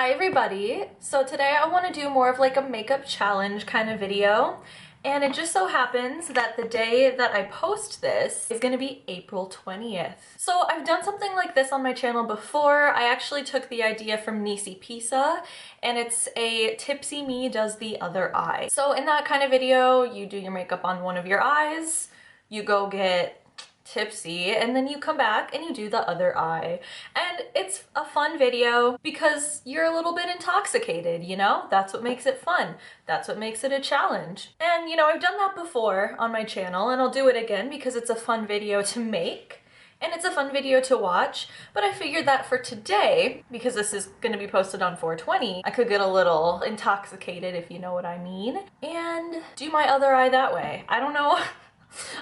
Hi everybody! So today I want to do more of like a makeup challenge kind of video, and it just so happens that the day that I post this is going to be April 20th. So I've done something like this on my channel before. I actually took the idea from Nisi Pisa, and it's a Tipsy Me does the other eye. So in that kind of video, you do your makeup on one of your eyes, you go get tipsy, and then you come back and you do the other eye. And it's a fun video because you're a little bit intoxicated, you know? That's what makes it fun. That's what makes it a challenge. And you know, I've done that before on my channel, and I'll do it again because it's a fun video to make and it's a fun video to watch. But I figured that for today, because this is going to be posted on 420, I could get a little intoxicated, if you know what I mean, and do my other eye that way. I don't know.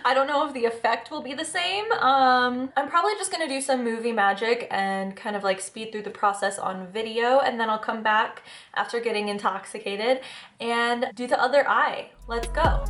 I don't know if the effect will be the same. I'm probably just gonna do some movie magic and kind of like speed through the process on video, and then I'll come back after getting intoxicated and do the other eye. Let's go.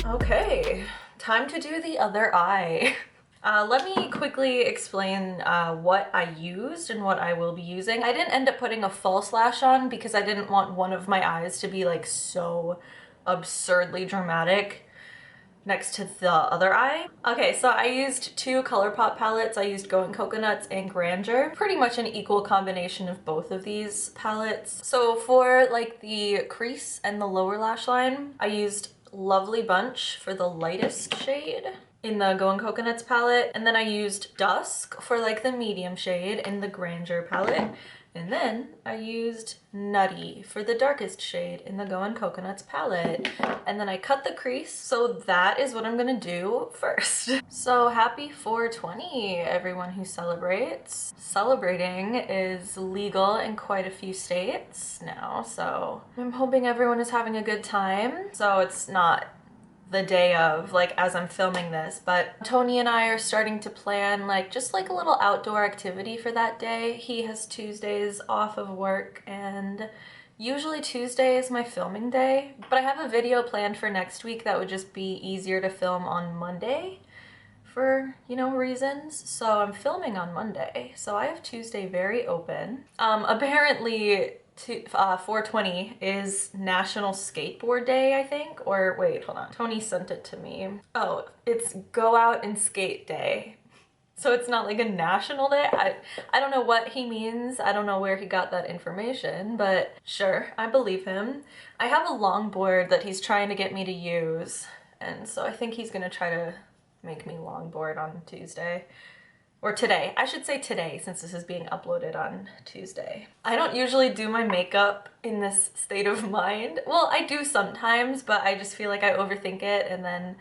Okay, time to do the other eye. Let me quickly explain what I used and what I will be using. I didn't end up putting a false lash on because I didn't want one of my eyes to be like so absurdly dramatic next to the other eye. Okay, so I used two ColourPop palettes. I used Going Coconuts and Grandeur. Pretty much an equal combination of both of these palettes. So for like the crease and the lower lash line, I used Lovely Bunch for the lightest shade in the Going Coconuts palette, and then I used Dusk for like the medium shade in the Grandeur palette, and then I used Nutty for the darkest shade in the Going Coconuts palette, and then I cut the crease. So that is what I'm gonna do first. So happy 420, everyone who celebrates. Celebrating is legal in quite a few states now, so I'm hoping everyone is having a good time. So it's not the day of, like, as I'm filming this, but Tony and I are starting to plan like just like a little outdoor activity for that day. He has Tuesdays off of work, and usually Tuesday is my filming day, but I have a video planned for next week that would just be easier to film on Monday for, you know, reasons. So I'm filming on Monday, so I have Tuesday very open. Apparently 420 is National Skateboard Day, I think, or wait, hold on. Tony sent it to me. Oh, it's Go Out and Skate Day. So it's not like a national day. I don't know what he means. I don't know where he got that information, but sure, I believe him. I have a longboard that he's trying to get me to use, and so I think he's gonna try to make me longboard on Tuesday. Or today. I should say today, since this is being uploaded on Tuesday. I don't usually do my makeup in this state of mind. Well, I do sometimes, but I just feel like I overthink it, and then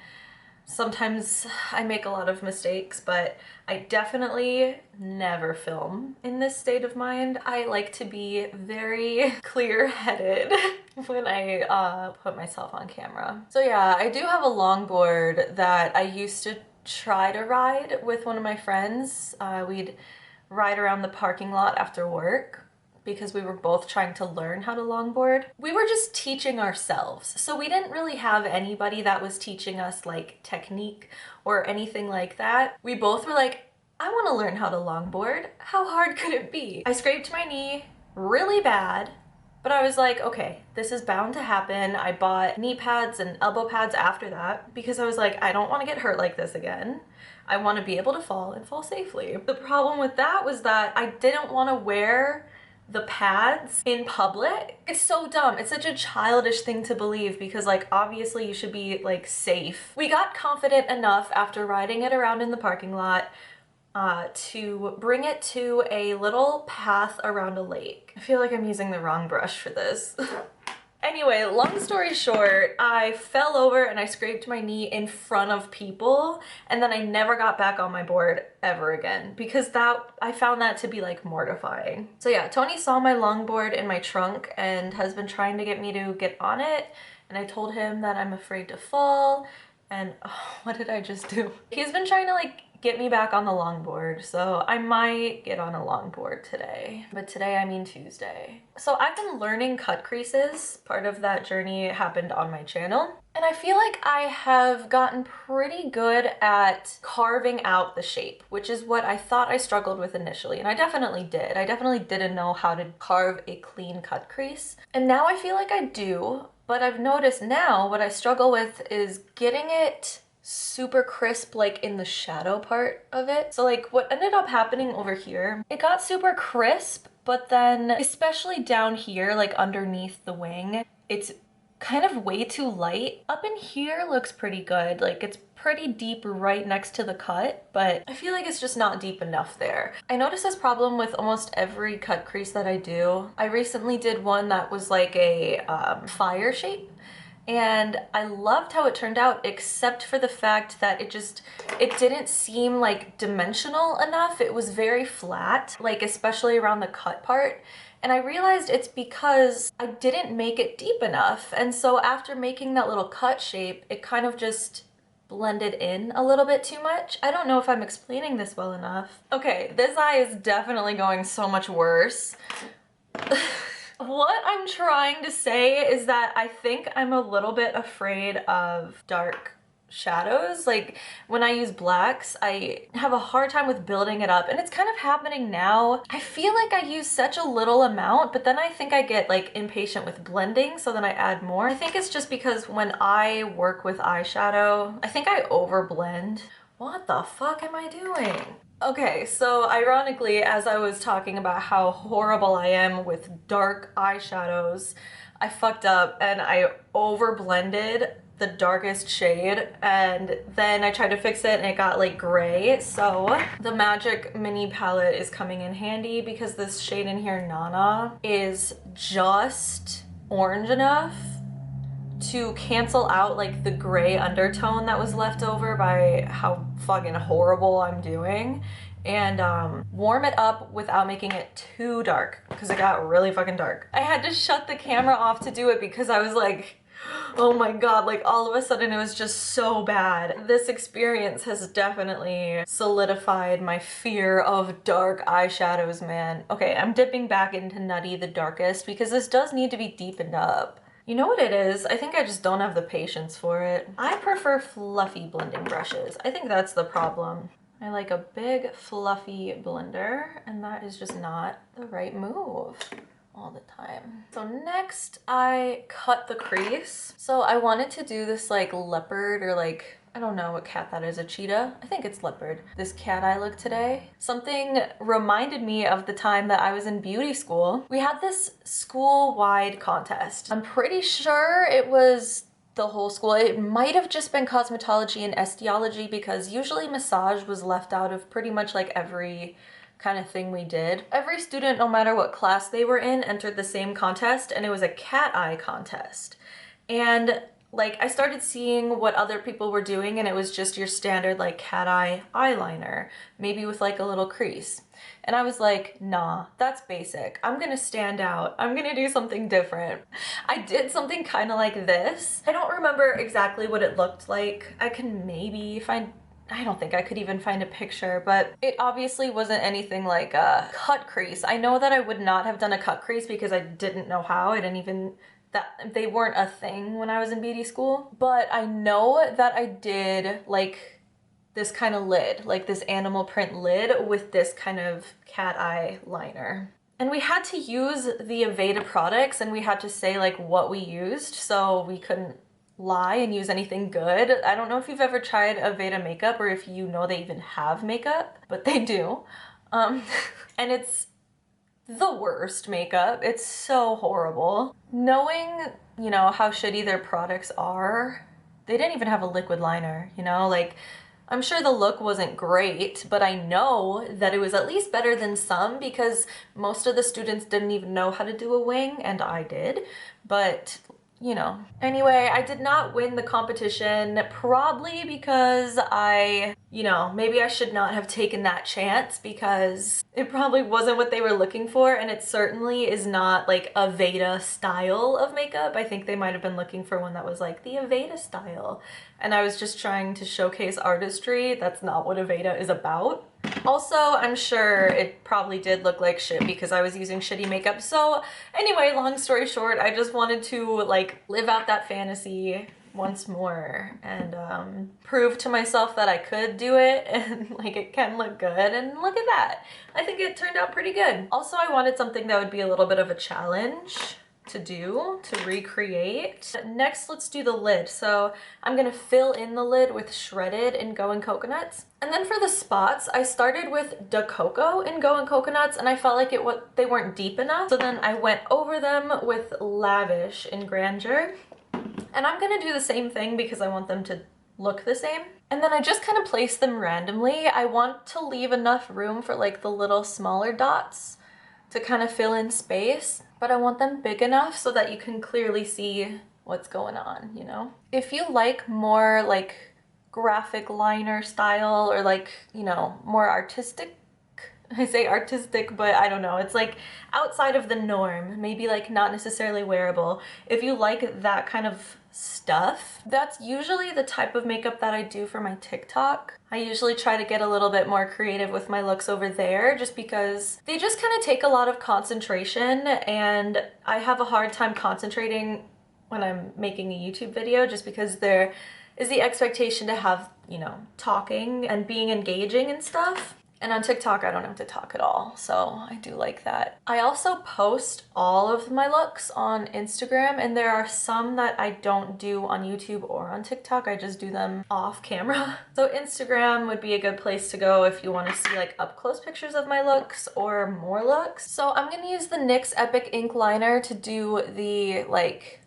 sometimes I make a lot of mistakes, but I definitely never film in this state of mind. I like to be very clear-headed when I put myself on camera. So yeah, I do have a longboard that I used to try to ride with one of my friends. We'd ride around the parking lot after work because we were both trying to learn how to longboard. We were just teaching ourselves, so we didn't really have anybody that was teaching us like technique or anything like that. We both were like, I want to learn how to longboard. How hard could it be? I scraped my knee really bad, but I was like, okay, this is bound to happen. I bought knee pads and elbow pads after that because I was like, I don't want to get hurt like this again. I want to be able to fall and fall safely. The problem with that was that I didn't want to wear the pads in public. It's so dumb. It's such a childish thing to believe because like obviously you should be like safe. We got confident enough after riding it around in the parking lot. to bring it to a little path around a lake. I feel like I'm using the wrong brush for this. Anyway, long story short, I fell over and I scraped my knee in front of people, and then I never got back on my board ever again because I found that to be like mortifying. So yeah, Tony saw my longboard in my trunk and has been trying to get me to get on it, and I told him that I'm afraid to fall, and oh, what did I just do? He's been trying to like get me back on the longboard, so I might get on a longboard today. But today I mean Tuesday. So I've been learning cut creases. Part of that journey happened on my channel. And I feel like I have gotten pretty good at carving out the shape, which is what I thought I struggled with initially. And I definitely did. I definitely didn't know how to carve a clean cut crease. And now I feel like I do, but I've noticed now what I struggle with is getting it super crisp, like in the shadow part of it. So like what ended up happening over here, it got super crisp, but then especially down here, like underneath the wing, it's kind of way too light. Up in here looks pretty good. Like it's pretty deep right next to the cut, but I feel like it's just not deep enough there. I notice this problem with almost every cut crease that I do. I recently did one that was like a fire shape, and I loved how it turned out, except for the fact that it didn't seem like dimensional enough. It was very flat, like especially around the cut part. And I realized it's because I didn't make it deep enough. And so after making that little cut shape, it kind of just blended in a little bit too much. I don't know if I'm explaining this well enough. Okay, this eye is definitely going so much worse. What I'm trying to say is that I think I'm a little bit afraid of dark shadows. Like when I use blacks, I have a hard time with building it up, and it's kind of happening now. I feel like I use such a little amount, but then I think I get like impatient with blending, so then I add more. I think it's just because when I work with eyeshadow, I think I overblend. What the fuck am I doing? Okay, so ironically, as I was talking about how horrible I am with dark eyeshadows, I fucked up and I overblended the darkest shade, and then I tried to fix it and it got like gray. So the Magic Mini palette is coming in handy because this shade in here, Nana, is just orange enough to cancel out like the gray undertone that was left over by how fucking horrible I'm doing, and warm it up without making it too dark because it got really fucking dark. I had to shut the camera off to do it because I was like, oh my god, like all of a sudden it was just so bad. This experience has definitely solidified my fear of dark eyeshadows, man. Okay, I'm dipping back into Nutty the darkest because this does need to be deepened up. You know what it is? I think I just don't have the patience for it. I prefer fluffy blending brushes. I think that's the problem. I like a big fluffy blender, and that is just not the right move all the time. So next I cut the crease. So I wanted to do this like leopard, or like, I don't know what cat that is, a cheetah? I think it's leopard. This cat eye look today. Something reminded me of the time that I was in beauty school. We had this school-wide contest. I'm pretty sure it was the whole school. It might have just been cosmetology and estiology because usually massage was left out of pretty much like every kind of thing we did. Every student, no matter what class they were in, entered the same contest, and it was a cat eye contest. And like I started seeing what other people were doing, and it was just your standard like cat eye eyeliner, maybe with like a little crease. And I was like, nah, that's basic. I'm gonna stand out. I'm gonna do something different. I did something kind of like this. I don't remember exactly what it looked like. I can maybe find, I don't think I could even find a picture, but it obviously wasn't anything like a cut crease. I know that I would not have done a cut crease because I didn't know how. I didn't even, that they weren't a thing when I was in beauty school. But I know that I did like this kind of lid, like this animal print lid with this kind of cat eye liner. And we had to use the Aveda products, and we had to say like what we used, so we couldn't lie and use anything good. I don't know if you've ever tried Aveda makeup or if you know they even have makeup, but they do. And it's the worst makeup. It's so horrible. Knowing, how shitty their products are, they didn't even have a liquid liner, like I'm sure the look wasn't great, but I know that it was at least better than some because most of the students didn't even know how to do a wing, and I did. But you know. Anyway, I did not win the competition, probably because maybe I should not have taken that chance because it probably wasn't what they were looking for, and it certainly is not like a Veda style of makeup. I think they might have been looking for one that was like the Aveda style, and I was just trying to showcase artistry. That's not what Aveda is about. Also, I'm sure it probably did look like shit because I was using shitty makeup. So anyway, long story short, I just wanted to like live out that fantasy once more and prove to myself that I could do it and like it can look good, and look at that. I think it turned out pretty good. Also, I wanted something that would be a little bit of a challenge to recreate. Next, let's do the lid. So I'm gonna fill in the lid with shredded and Going Coconuts. And then for the spots, I started with Da Coco in Going Coconuts, and I felt like they weren't deep enough. So then I went over them with Lavish in Grandeur. And I'm gonna do the same thing because I want them to look the same. And then I just kind of place them randomly. I want to leave enough room for like the little smaller dots to kind of fill in space, but I want them big enough so that you can clearly see what's going on, you know? If you like more like graphic liner style or like, more artistic, I say artistic, but I don't know, it's like outside of the norm, maybe like not necessarily wearable. If you like that kind of stuff, that's usually the type of makeup that I do for my TikTok. I usually try to get a little bit more creative with my looks over there just because they just kind of take a lot of concentration, and I have a hard time concentrating when I'm making a YouTube video just because there is the expectation to have, talking and being engaging and stuff. And on TikTok, I don't have to talk at all, so I do like that. I also post all of my looks on Instagram, and there are some that I don't do on YouTube or on TikTok. I just do them off camera. So Instagram would be a good place to go if you want to see like up close pictures of my looks or more looks. So I'm gonna use the NYX Epic Ink Liner to do the like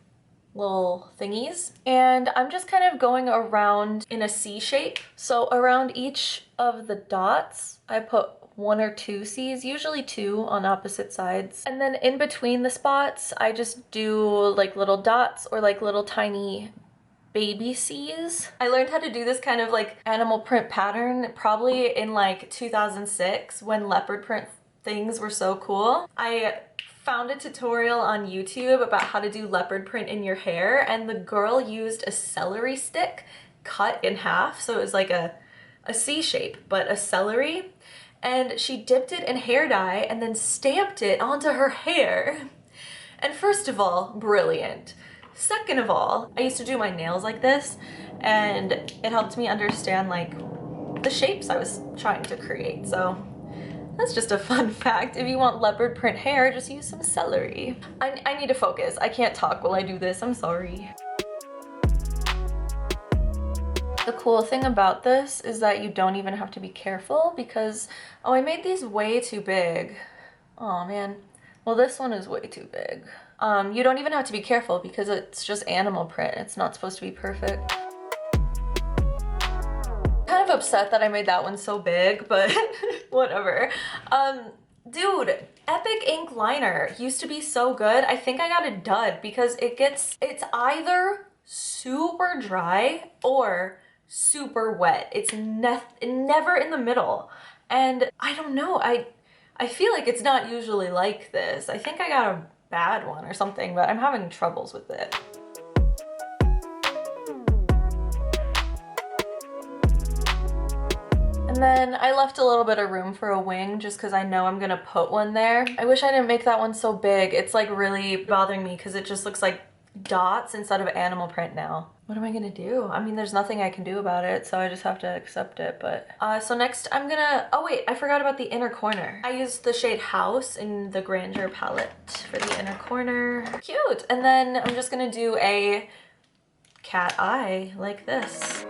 little thingies, and I'm just kind of going around in a C shape. So around each of the dots I put 1 or 2 C's, usually 2 on opposite sides, and then in between the spots I just do like little dots or like little tiny baby C's. I learned how to do this kind of like animal print pattern probably in like 2006 when leopard print things were so cool. I found a tutorial on YouTube about how to do leopard print in your hair, and the girl used a celery stick cut in half, so it was like a C shape but a celery, and she dipped it in hair dye and then stamped it onto her hair. And first of all, brilliant. Second of all, I used to do my nails like this, and it helped me understand like the shapes I was trying to create. So that's just a fun fact. If you want leopard print hair, just use some celery. I need to focus. I can't talk while I do this. I'm sorry. The cool thing about this is that you don't even have to be careful because, oh, I made these way too big. Oh man. Well, this one is way too big. You don't even have to be careful because it's just animal print. It's not supposed to be perfect. Kind of upset that I made that one so big, but whatever. Dude, Epic Ink Liner used to be so good. I think I got a dud because it's either super dry or super wet. It's never in the middle. And I don't know, I feel like it's not usually like this. I think I got a bad one or something, but I'm having troubles with it. And then I left a little bit of room for a wing just because I know I'm gonna put one there. I wish I didn't make that one so big. It's like really bothering me because it just looks like dots instead of animal print now. What am I gonna do? I mean, there's nothing I can do about it, so I just have to accept it. But so next I'm gonna, oh wait, I forgot about the inner corner. I used the shade House in the Grandeur palette for the inner corner. Cute. And then I'm just gonna do a cat eye like this.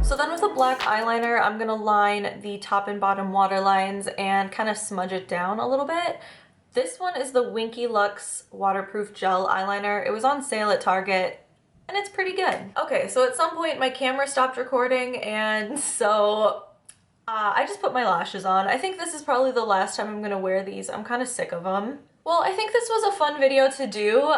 So then with a black eyeliner, I'm gonna line the top and bottom waterlines and kind of smudge it down a little bit. This one is the Winky Lux Waterproof Gel Eyeliner. It was on sale at Target and it's pretty good. Okay, so at some point my camera stopped recording and so I just put my lashes on. I think this is probably the last time I'm gonna wear these. I'm kind of sick of them. Well, I think this was a fun video to do.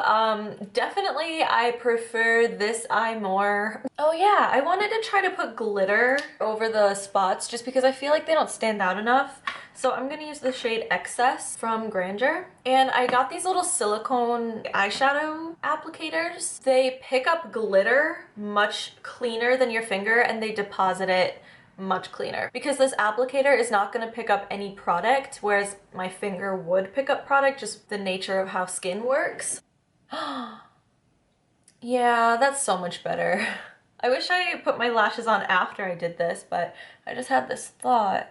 Definitely I prefer this eye more. Oh yeah, I wanted to try to put glitter over the spots just because I feel like they don't stand out enough. So I'm gonna use the shade Excess from Grandeur. And I got these little silicone eyeshadow applicators. They pick up glitter much cleaner than your finger and they deposit it much cleaner because this applicator is not going to pick up any product, whereas my finger would pick up product, just the nature of how skin works. Yeah, that's so much better. I wish I put my lashes on after I did this, but I just had this thought.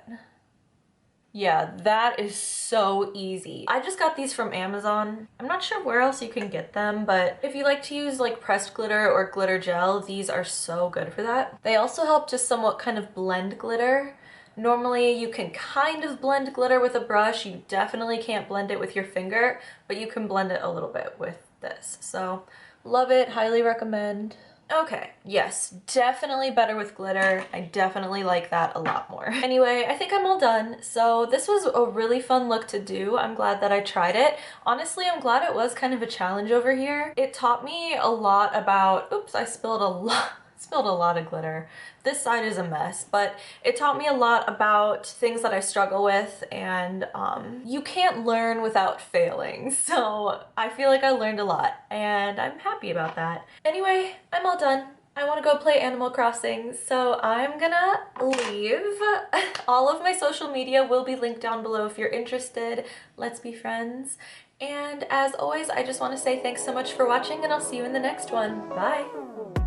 Yeah, that is so easy. I just got these from Amazon. I'm not sure where else you can get them, but if you like to use like pressed glitter or glitter gel, these are so good for that. They also help to somewhat kind of blend glitter. Normally you can kind of blend glitter with a brush. You definitely can't blend it with your finger, but you can blend it a little bit with this. So love it, highly recommend. Okay, yes, definitely better with glitter. I definitely like that a lot more. Anyway, I think I'm all done. So this was a really fun look to do. I'm glad that I tried it. Honestly, I'm glad it was kind of a challenge over here. It taught me a lot about, oops, I spilled a lot of glitter. This side is a mess, but it taught me a lot about things that I struggle with, and you can't learn without failing. So I feel like I learned a lot and I'm happy about that. Anyway, I'm all done. I want to go play Animal Crossing, so I'm gonna leave. All of my social media will be linked down below if you're interested. Let's be friends. And as always, I just want to say thanks so much for watching and I'll see you in the next one. Bye!